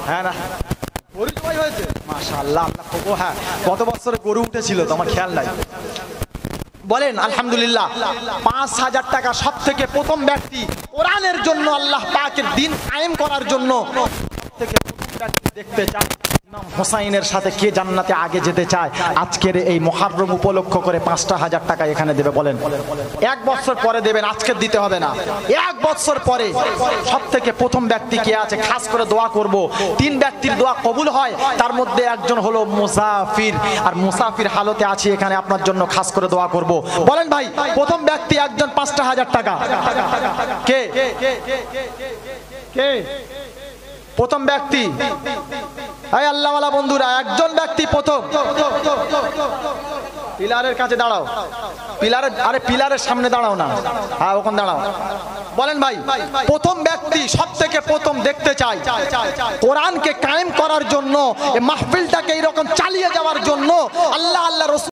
হ্যাঁ না? গরু জবাই হয়েছে মাশাআল্লাহ। ও হ্যাঁ, গত বছরে গরু উঠেছিল তো আমার খেয়াল নাই। বলেন আলহামদুলিল্লাহ। 5,000 টাকা সব থেকে প্রথম ব্যক্তি কোরআনের জন্য, আল্লাহ পাকের দ্বীন কায়েম করার জন্য সবথেকে দেখতে চায় ইমাম হোসাইনের সাথে কে জান্নাতে আগে যেতে চায়, আজকের এই মুহররম উপলক্ষ করে 5,000 টাকা এখানে দেবে। বলেন 1 বছর পরে দেবেন, আজকে দিতে হবে না, 1 বছর পরে। সবথেকে প্রথম ব্যক্তি কে আছে খাস করে দোয়া করব। 3 ব্যক্তির দোয়া কবুল হয়, তার মধ্যে একজন হলো মুসাফির, আর মুসাফির হালতে আছে এখানে আপনার জন্য খাস করে দোয়া করব। বলেন ভাই প্রথম ব্যক্তি একজন 5,000 টাকা কে কে প্রথম ব্যক্তি? এই আল্লাহওয়ালা বন্ধুরা, একজন ব্যক্তি প্রথম। পিলারের কাছে দাঁড়াও, পিলারের, আরে পিলারের সামনে দাঁড়াও না, হ্যাঁ ওখানে দাঁড়াও। বলেন ভাই প্রথম ব্যক্তি সবথেকে প্রথম দেখতে চাই কোরআনকে কায়েম করার জন্য, এই মাহফিলটাকে এরকম চালিয়ে যাওয়ার জন্য, আল্লাহ আল্লাহ রাসূল